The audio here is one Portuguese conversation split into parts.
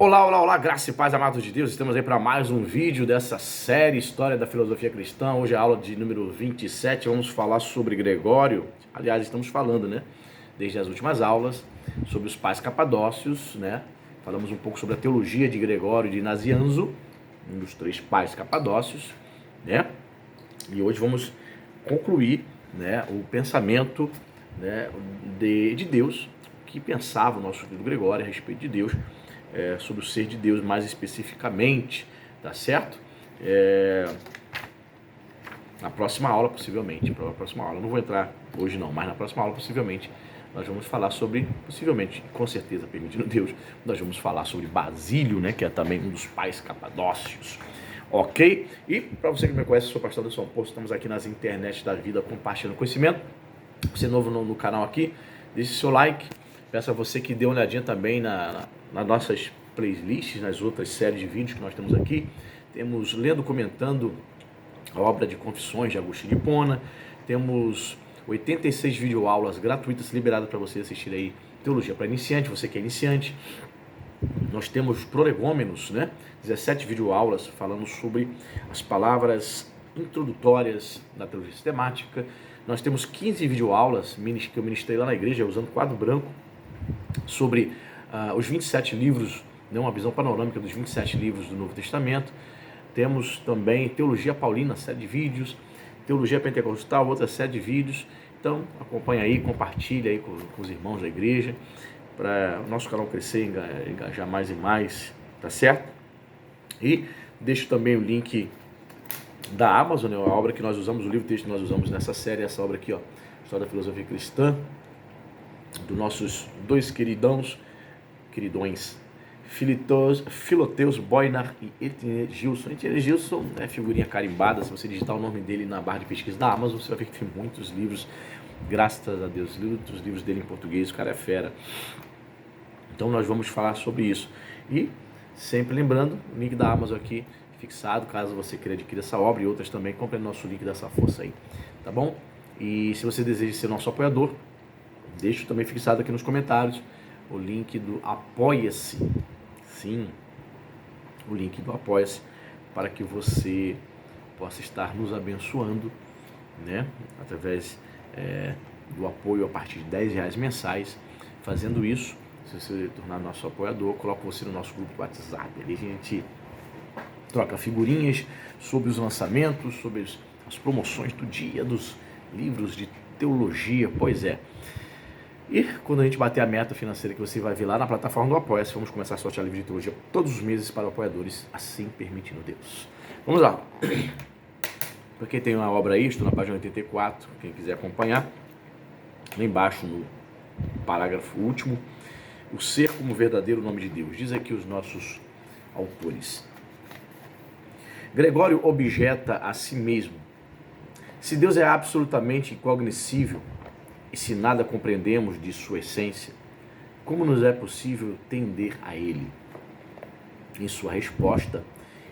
Olá, olá, olá, graça e paz, amados de Deus. Estamos aí para mais um vídeo dessa série História da Filosofia Cristã. Hoje é a aula de número 27. Vamos falar sobre Gregório. Aliás, estamos falando, né, desde as últimas aulas, sobre os pais capadócios, né? Falamos um pouco sobre a teologia de Gregório de Nazianzo, um dos três pais capadócios, né? E hoje vamos concluir, né, o pensamento, né, de Deus, o que pensava o nosso querido Gregório a respeito de Deus, sobre o ser de Deus mais especificamente, tá certo? Na próxima aula, possivelmente, não vou entrar hoje não, mas na próxima aula, possivelmente, nós vamos falar sobre, possivelmente, com certeza, permitindo Deus, nós vamos falar sobre Basílio, né, que é também um dos pais capadócios, ok? E para você que me conhece, eu sou o pastor Anderson Poço, estamos aqui nas internet da vida compartilhando conhecimento. Você é novo no canal aqui, deixe seu like, peço a você que dê uma olhadinha também nas nossas playlists, nas outras séries de vídeos que nós temos aqui. Temos Lendo, Comentando a obra de Confissões de Agostinho de Hipona, temos 86 videoaulas gratuitas liberadas para você assistir aí, Teologia para Iniciante, você que é iniciante. Nós temos Prolegômenos, né? 17 videoaulas falando sobre as palavras introdutórias da teologia sistemática. Nós temos 15 videoaulas que eu ministrei lá na igreja, usando quadro branco, sobre os 27 livros, né, uma visão panorâmica dos 27 livros do Novo Testamento. Temos também Teologia Paulina, série de vídeos, Teologia Pentecostal, outra série de vídeos. Então, acompanha aí, compartilha aí com os irmãos da igreja, para o nosso canal crescer, engajar mais e mais, tá certo? E deixo também o link da Amazon, né, a obra que nós usamos, o livro texto que nós usamos nessa série, essa obra aqui, ó, História da Filosofia Cristã, dos nossos dois queridões, Filoteus Boinar e Etienne Gilson. Etienne Gilson é figurinha carimbada, se você digitar o nome dele na barra de pesquisa da Amazon, você vai ver que tem muitos livros, graças a Deus, muitos livros dele em português, o cara é fera. Então nós vamos falar sobre isso. E sempre lembrando, o link da Amazon aqui fixado, caso você queira adquirir essa obra e outras também, compre no nosso link dessa força aí, tá bom? E se você deseja ser nosso apoiador, deixo também fixado aqui nos comentários o link do Apoia-se. Sim, o link do Apoia-se, para que você possa estar nos abençoando, né? Através do apoio a partir de R$10 mensais. Fazendo isso, se você tornar nosso apoiador, coloco você no nosso grupo do WhatsApp. Ali a gente troca figurinhas sobre os lançamentos, sobre as promoções do dia, dos livros de teologia, pois é. E quando a gente bater a meta financeira que você vai ver lá na plataforma do Apoia-se, vamos começar a sortear livro de teologia todos os meses para apoiadores, assim permitindo Deus. Vamos lá. Porque tem uma obra aí, estou na página 84, quem quiser acompanhar. Lá embaixo, no parágrafo último, o ser como verdadeiro nome de Deus. Diz aqui os nossos autores. Gregório objeta a si mesmo: se Deus é absolutamente incognoscível, e se nada compreendemos de sua essência, como nos é possível tender a ele? Em sua resposta,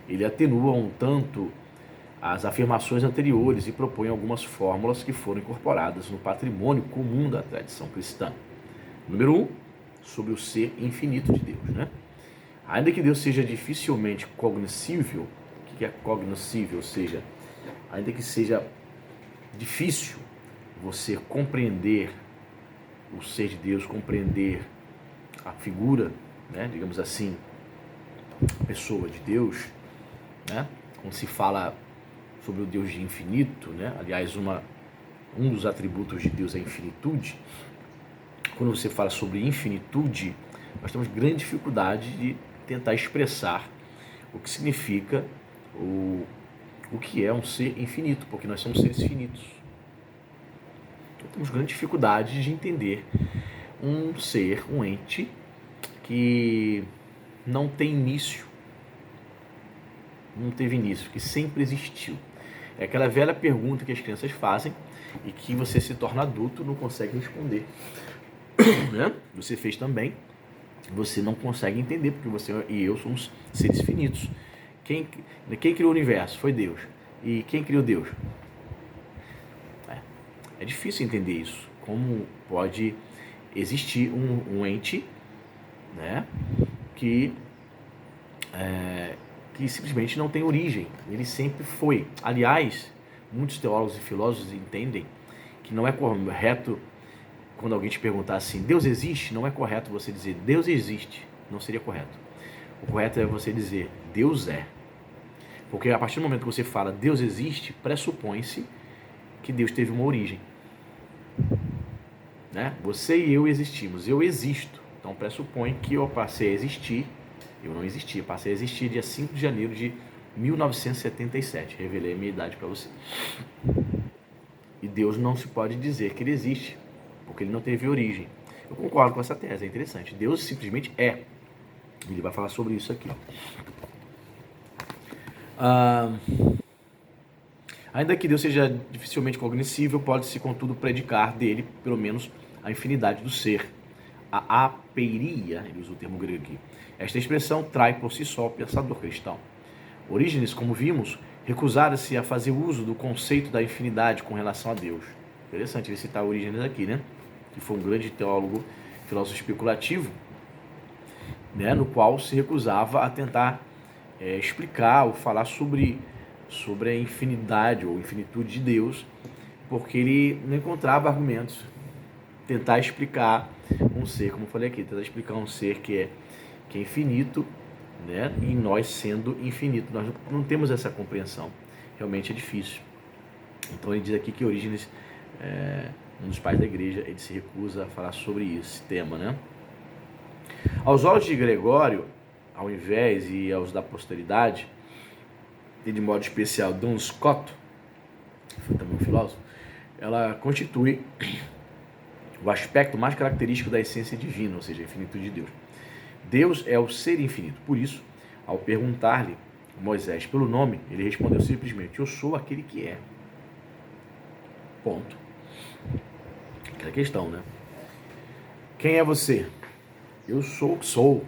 ele atenua um tanto as afirmações anteriores e propõe algumas fórmulas que foram incorporadas no patrimônio comum da tradição cristã. Número 1, sobre o ser infinito de Deus, né? Ainda que Deus seja dificilmente cognoscível, o que é cognoscível? Ou seja, ainda que seja difícil você compreender o ser de Deus, compreender a figura, né, digamos assim, a pessoa de Deus, né, quando se fala sobre o Deus de infinito, né, aliás, um dos atributos de Deus é a infinitude. Quando você fala sobre infinitude, nós temos grande dificuldade de tentar expressar o que significa o que é um ser infinito, porque nós somos seres finitos. Então, temos grande dificuldade de entender um ser, um ente que não tem início, não teve início, que sempre existiu. É aquela velha pergunta que as crianças fazem e que você se torna adulto e não consegue responder. Né? Você fez também, você não consegue entender, porque você e eu somos seres finitos. Quem criou o universo? Foi Deus. E quem criou Deus? É difícil entender isso. Como pode existir um ente, né, que que simplesmente não tem origem. Ele sempre foi. Aliás, muitos teólogos e filósofos entendem que não é correto, quando alguém te perguntar assim, Deus existe? Não é correto você dizer Deus existe. Não seria correto. O correto é você dizer Deus é. Porque a partir do momento que você fala Deus existe, pressupõe-se que Deus teve uma origem. Né? Você e eu existimos. Eu existo. Então pressupõe que eu passei a existir. Eu não existia. Passei a existir dia 5 de janeiro de 1977. Revelei a minha idade para você. E Deus não se pode dizer que ele existe, porque ele não teve origem. Eu concordo com essa tese, é interessante. Deus simplesmente é. Ele vai falar sobre isso aqui. Ainda que Deus seja dificilmente cognoscível, pode-se contudo predicar dele, pelo menos, a infinidade do ser. A apeiria, ele usa o termo grego aqui. Esta expressão trai por si só o pensador cristão. Orígenes, como vimos, recusara-se a fazer uso do conceito da infinidade com relação a Deus. Interessante ele citar Orígenes aqui, né? Que foi um grande teólogo, filósofo especulativo, né? No qual se recusava a tentar explicar ou falar sobre a infinidade ou infinitude de Deus, porque ele não encontrava argumentos. Tentar explicar um ser, como eu falei aqui, tentar explicar um ser que é infinito, né? E nós sendo infinito. Nós não temos essa compreensão. Realmente é difícil. Então ele diz aqui que Orígenes, um dos pais da igreja, ele se recusa a falar sobre esse tema, né? Aos olhos de Gregório, ao invés e aos da posteridade, e de modo especial Duns Scotus, que foi também um filósofo, ela constitui o aspecto mais característico da essência divina, ou seja, a infinitude de Deus. Deus é o ser infinito. Por isso, ao perguntar-lhe Moisés pelo nome, ele respondeu simplesmente: eu sou aquele que é. Ponto. Aquela questão, né? Quem é você? Eu sou o que sou.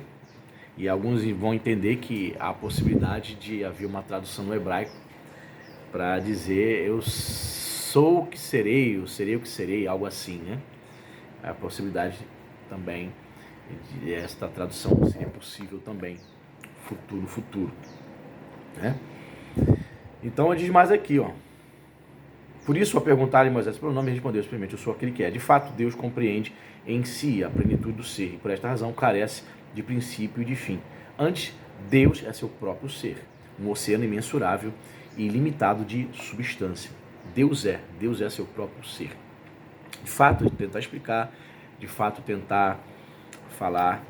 E alguns vão entender que há a possibilidade de haver uma tradução no hebraico para dizer eu sou o que serei, eu serei o que serei, algo assim, né? Há a possibilidade também de esta tradução seria possível também no futuro, né? Então diz mais aqui, ó. Por isso, ao perguntar-lhe Moisés pelo nome, respondeu simplesmente: eu sou aquele que é. De fato, Deus compreende em si a plenitude do ser e por esta razão carece de princípio e de fim. Antes, Deus é seu próprio ser, um oceano imensurável e ilimitado de substância. Deus é seu próprio ser. De fato, tentar explicar, de fato, tentar falar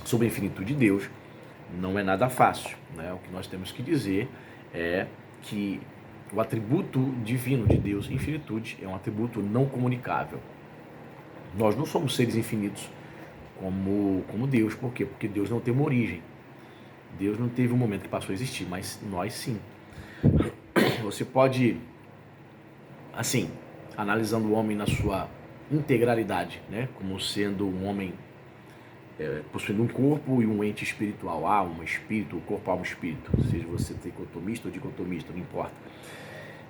sobre a infinitude de Deus não é nada fácil, né? O que nós temos que dizer é que o atributo divino de Deus, infinitude, é um atributo não comunicável. Nós não somos seres infinitos como Deus. Por quê? Porque Deus não tem uma origem. Deus não teve um momento que passou a existir, mas nós sim. Você pode, assim, analisando o homem na sua integralidade, né? Como sendo um homem possuindo um corpo e um ente espiritual, alma, espírito, corpo, alma, espírito, seja você tricotomista ou dicotomista, não importa.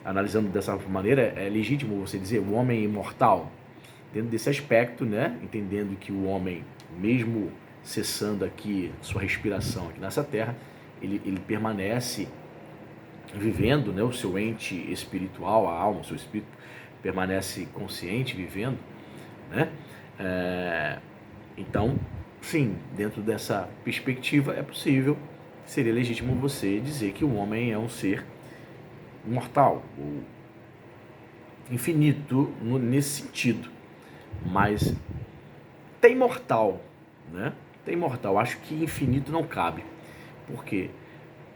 Analisando dessa maneira, é legítimo você dizer o homem é imortal, dentro desse aspecto, né? Entendendo que o homem, mesmo cessando aqui sua respiração aqui nessa terra, ele permanece vivendo, né? O seu ente espiritual, a alma, o seu espírito permanece consciente, vivendo, né? Então, sim, dentro dessa perspectiva é possível, seria legítimo você dizer que o homem é um ser imortal, ou infinito nesse sentido. Mas tem mortal, né? Tem mortal. Acho que infinito não cabe. Por quê?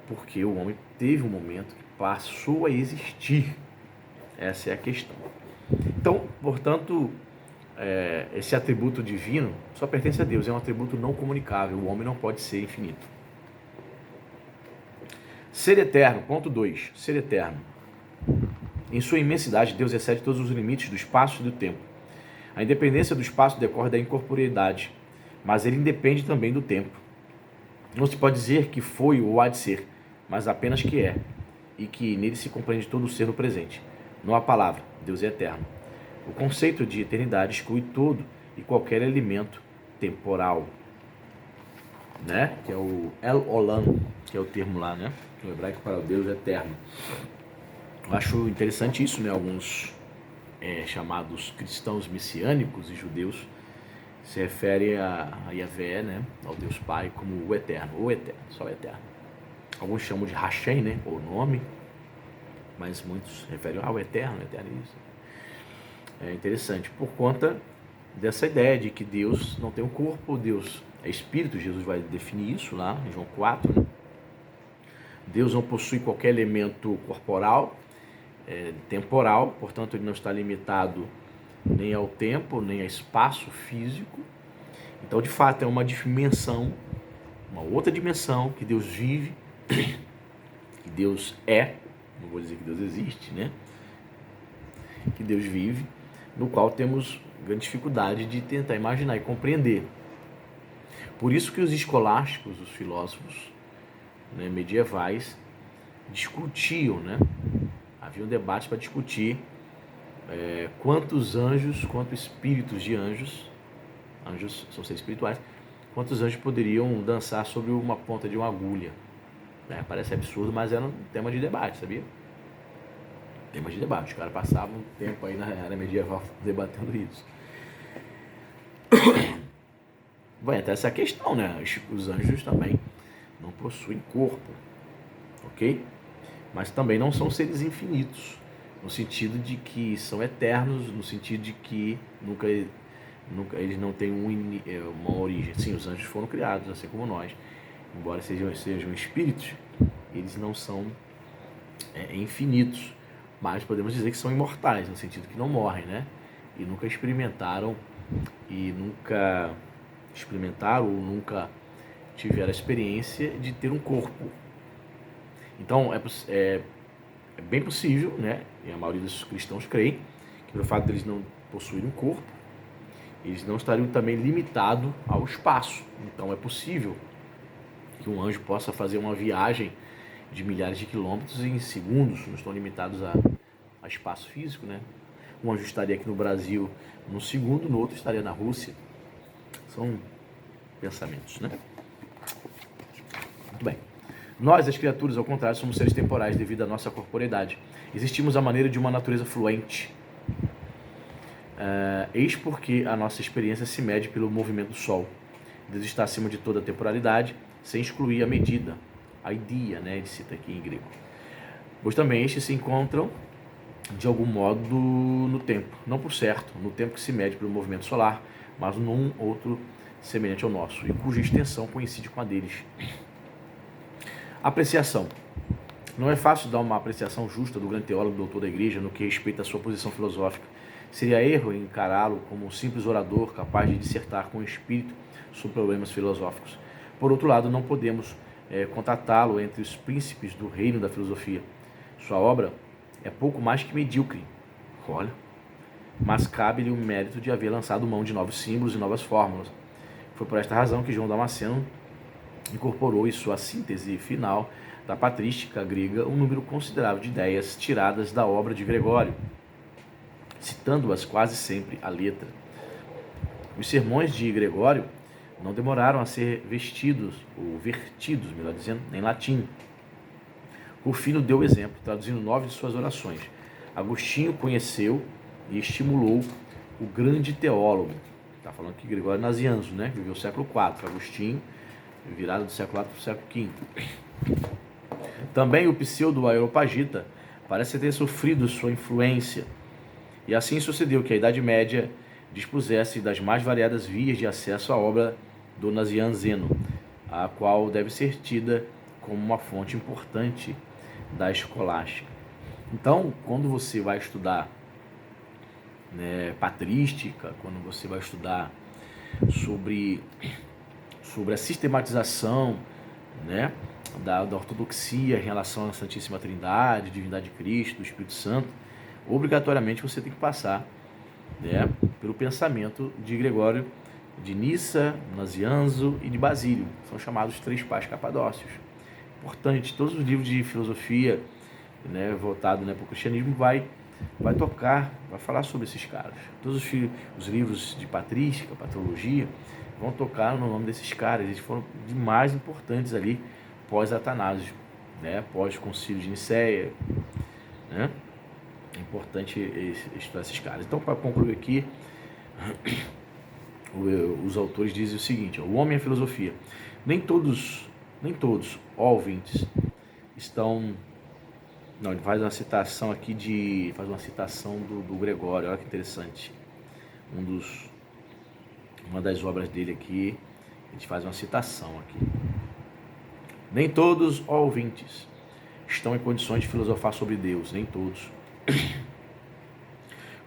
Porque o homem teve um momento que passou a existir. Essa é a questão. Então, portanto, esse atributo divino só pertence a Deus. É um atributo não comunicável. O homem não pode ser infinito. Ser eterno. Ponto 2. Ser eterno. Em sua imensidade, Deus excede todos os limites do espaço e do tempo. A independência do espaço decorre da incorporeidade, mas ele independe também do tempo. Não se pode dizer que foi ou há de ser, mas apenas que é, e que nele se compreende todo o ser no presente. Não há palavra, Deus é eterno. O conceito de eternidade exclui todo e qualquer elemento temporal. né? Que é o El Olam, que é o termo lá, né? O hebraico para o Deus eterno. Eu acho interessante isso, né? Alguns chamados cristãos messiânicos e judeus se referem a Yahvé, né? Ao Deus Pai, como o eterno, só o eterno. Alguns chamam de Hashem, né? O nome, mas muitos referem ao eterno isso. É interessante, por conta dessa ideia de que Deus não tem um corpo, Deus é espírito. Jesus vai definir isso lá em João 4, né? Deus não possui qualquer elemento corporal, temporal, portanto ele não está limitado nem ao tempo, nem ao espaço físico. Então, de fato, é uma dimensão, uma outra dimensão que Deus vive, que Deus é, não vou dizer que Deus existe, né? Que Deus vive, no qual temos grande dificuldade de tentar imaginar e compreender. Por isso que os escolásticos, os filósofos, né, medievais, discutiam, né? Havia um debate para discutir quantos anjos, quantos espíritos de anjos são seres espirituais, quantos anjos poderiam dançar sobre uma ponta de uma agulha. Parece absurdo, mas era um tema de debate, sabia? Tema de debate. Os caras passavam um tempo aí na era medieval debatendo isso. Vai até essa questão, né? Os anjos também não possuem corpo, ok? Mas também não são seres infinitos, no sentido de que são eternos, no sentido de que nunca eles não têm uma origem. Sim, os anjos foram criados, assim como nós. Embora sejam espíritos, eles não são infinitos, mas podemos dizer que são imortais, no sentido que não morrem, né? E nunca experimentaram ou nunca tiveram a experiência de ter um corpo. Então, é bem possível, né? E a maioria dos cristãos creem que pelo fato deles não possuírem um corpo, eles não estariam também limitados ao espaço. Então, é possível que um anjo possa fazer uma viagem de milhares de quilômetros em segundos, não estão limitados a espaço físico, né? Um anjo estaria aqui no Brasil num segundo, no outro estaria na Rússia. São pensamentos, né? Muito bem. Nós, as criaturas, ao contrário, somos seres temporais devido à nossa corporeidade. Existimos à maneira de uma natureza fluente. Eis porque a nossa experiência se mede pelo movimento do Sol. Deus está acima de toda a temporalidade, sem excluir a medida, a ideia, né? Ele cita aqui em grego. Pois também estes se encontram, de algum modo, no tempo. Não por certo, no tempo que se mede pelo movimento solar, mas num outro semelhante ao nosso, e cuja extensão coincide com a deles. Apreciação. Não é fácil dar uma apreciação justa do grande teólogo, doutor da igreja, no que respeita à sua posição filosófica. Seria erro encará-lo como um simples orador capaz de dissertar com espírito sobre problemas filosóficos. Por outro lado, não podemos contatá-lo entre os príncipes do reino da filosofia. Sua obra é pouco mais que medíocre, mas cabe-lhe o mérito de haver lançado mão de novos símbolos e novas fórmulas. Foi por esta razão que João Damasceno incorporou em sua síntese final da patrística grega um número considerável de ideias tiradas da obra de Gregório, citando-as quase sempre à letra. Os sermões de Gregório não demoraram a ser vertidos, melhor dizendo, em latim. Rufino deu exemplo, traduzindo 9 de suas orações. Agostinho conheceu e estimulou o grande teólogo. Está falando aqui Gregório Nazianzo, né? Que viveu o século IV. Agostinho, virado do século IV para o século V. Também o pseudo-Areopagita parece ter sofrido sua influência. E assim sucedeu que a Idade Média dispusesse das mais variadas vias de acesso à obra do Nazianzeno, a qual deve ser tida como uma fonte importante da escolástica. Então, quando você vai estudar patrística, quando você vai estudar sobre a sistematização, né, da ortodoxia em relação à Santíssima Trindade, Divindade de Cristo, do Espírito Santo, obrigatoriamente você tem que passar, né, pelo pensamento de Gregório de Nissa, Nazianzo e de Basílio. São chamados três pais capadócios. Importante, todos os livros de filosofia, né, voltado, né, para o cristianismo vai falar sobre esses caras. Todos os livros de patrística, patrologia, vão tocar no nome desses caras. Eles foram de mais importantes ali pós-Atanásio, né? Pós-concílio de Nicéia, né? É importante estudar esses caras. Então, para concluir aqui, os autores dizem o seguinte: o homem é a filosofia. Nem todos, ó ouvintes, estão... Não, ele faz uma citação aqui do Gregório. Olha que interessante. Uma das obras dele aqui, a gente faz uma citação aqui. Nem todos, ó ouvintes, estão em condições de filosofar sobre Deus, nem todos.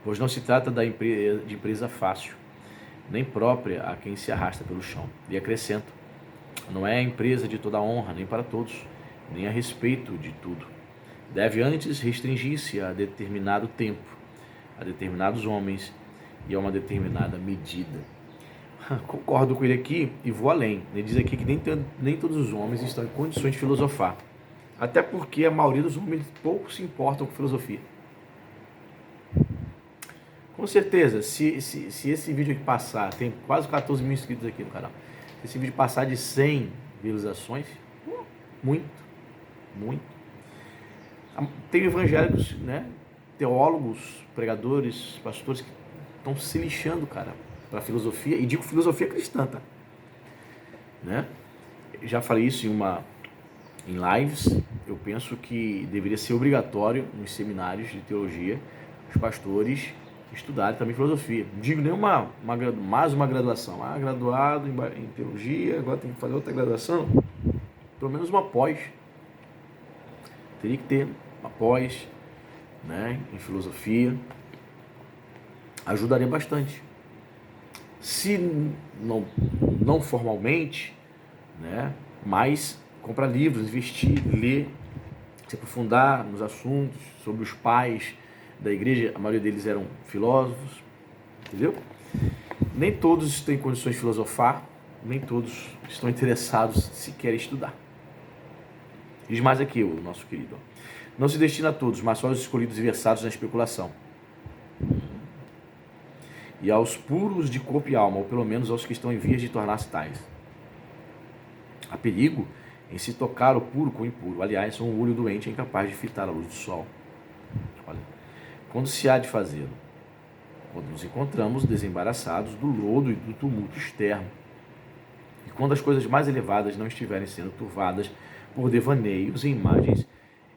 Pois não se trata de empresa fácil, nem própria a quem se arrasta pelo chão. E acrescento: não é a empresa de toda honra, nem para todos, nem a respeito de tudo. Deve antes restringir-se a determinado tempo, a determinados homens e a uma determinada medida. Concordo com ele aqui e vou além. Ele diz aqui que nem todos os homens estão em condições de filosofar. Até porque a maioria dos homens pouco se importam com filosofia. Com certeza, se esse vídeo aqui passar, tem quase 14 mil inscritos aqui no canal, se esse vídeo passar de 100 visualizações, muito. Tem evangélicos, né, teólogos, pregadores, pastores que estão se lixando, cara, para filosofia, e digo filosofia cristã, tá? Né? Já falei isso em lives. Eu penso que deveria ser obrigatório nos seminários de teologia os pastores estudarem também filosofia. Não digo nem mais uma graduação. Graduado em teologia, agora tem que fazer outra graduação. Pelo menos uma pós. Teria que ter uma pós, né, em filosofia. Ajudaria bastante. Se não formalmente, né, mas comprar livros, investir, ler, se aprofundar nos assuntos sobre os pais da igreja. A maioria deles eram filósofos, entendeu? Nem todos têm condições de filosofar, nem todos estão interessados sequer em estudar. Diz mais aqui o nosso querido: não se destina a todos, mas só aos escolhidos e versados na especulação, e aos puros de corpo e alma, ou pelo menos aos que estão em vias de tornar-se tais. Há perigo em se tocar o puro com o impuro. Aliás, um olho doente é incapaz de fitar a luz do sol. Olha, quando se há de fazê-lo? Quando nos encontramos desembaraçados do lodo e do tumulto externo, e quando as coisas mais elevadas não estiverem sendo turvadas por devaneios e imagens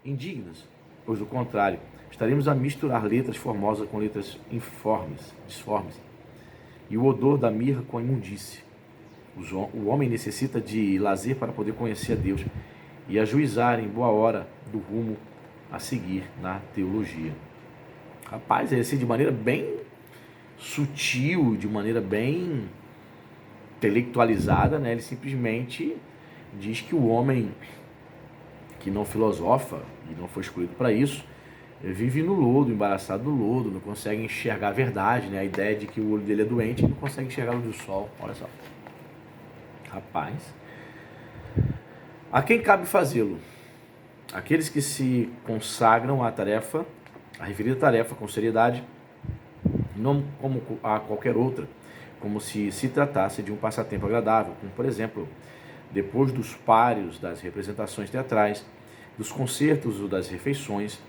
indignas, pois do contrário, estaremos a misturar letras formosas com letras disformes, e o odor da mirra com a imundície. O homem necessita de lazer para poder conhecer a Deus e ajuizar em boa hora do rumo a seguir na teologia. Rapaz, é assim, de maneira bem sutil, de maneira bem intelectualizada, né? Ele simplesmente diz que o homem que não filosofa e não foi escolhido para isso vive no lodo, embaraçado no lodo, não consegue enxergar a verdade, né? A ideia de que o olho dele é doente e não consegue enxergar a luz do sol. Olha só. Rapaz, a quem cabe fazê-lo? Aqueles que se consagram à tarefa, à referida tarefa, com seriedade, não como a qualquer outra, como se tratasse de um passatempo agradável, como, por exemplo, depois dos páreos das representações teatrais, dos concertos ou das refeições,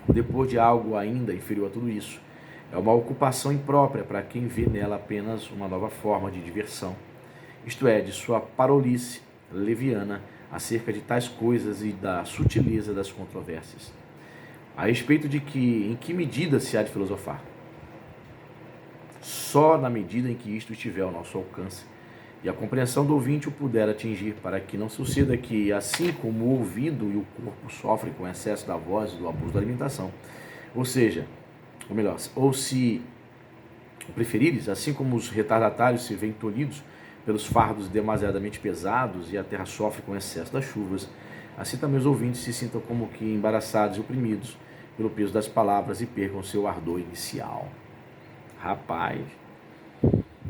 depois de algo ainda inferior a tudo isso. É uma ocupação imprópria para quem vê nela apenas uma nova forma de diversão, isto é, de sua parolice leviana acerca de tais coisas e da sutileza das controvérsias. A respeito de em que medida se há de filosofar? Só na medida em que isto estiver ao nosso alcance e a compreensão do ouvinte o puder atingir, para que não suceda que, assim como o ouvido e o corpo sofrem com o excesso da voz e do abuso da alimentação, ou se preferires, assim como os retardatários se veem tolhidos pelos fardos demasiadamente pesados e a terra sofre com o excesso das chuvas, assim também os ouvintes se sintam como que embaraçados e oprimidos pelo peso das palavras e percam seu ardor inicial. Rapaz,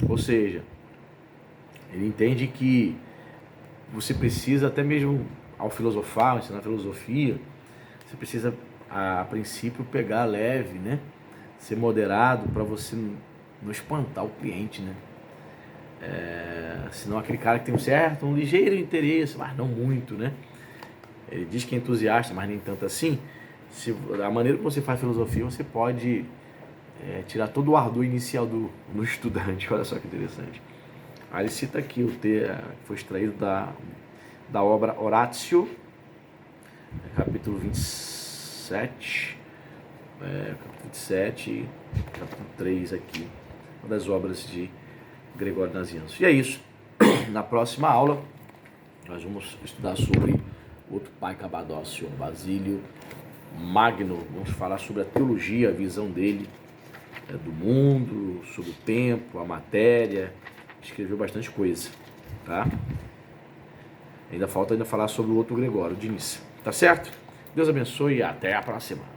ou seja, ele entende que você precisa, até mesmo ao filosofar, ao ensinar filosofia, você precisa, a princípio, pegar leve, né? Ser moderado para você não espantar o cliente, né? Senão aquele cara que tem um ligeiro interesse, mas não muito, né? Ele diz que é entusiasta, mas nem tanto assim. A maneira que você faz filosofia, você pode tirar todo o ardor inicial do estudante. Olha só que interessante. Aí ele cita aqui o texto que foi extraído da obra Horácio, capítulo 27, capítulo 3 aqui, uma das obras de Gregório Nazianzo. E é isso. Na próxima aula, nós vamos estudar sobre outro pai Cabadócio, Basílio Magno. Vamos falar sobre a teologia, a visão dele do mundo, sobre o tempo, a matéria. Escreveu bastante coisa, tá? Ainda falta falar sobre o outro Gregório de Nissa. Tá certo? Deus abençoe e até a próxima.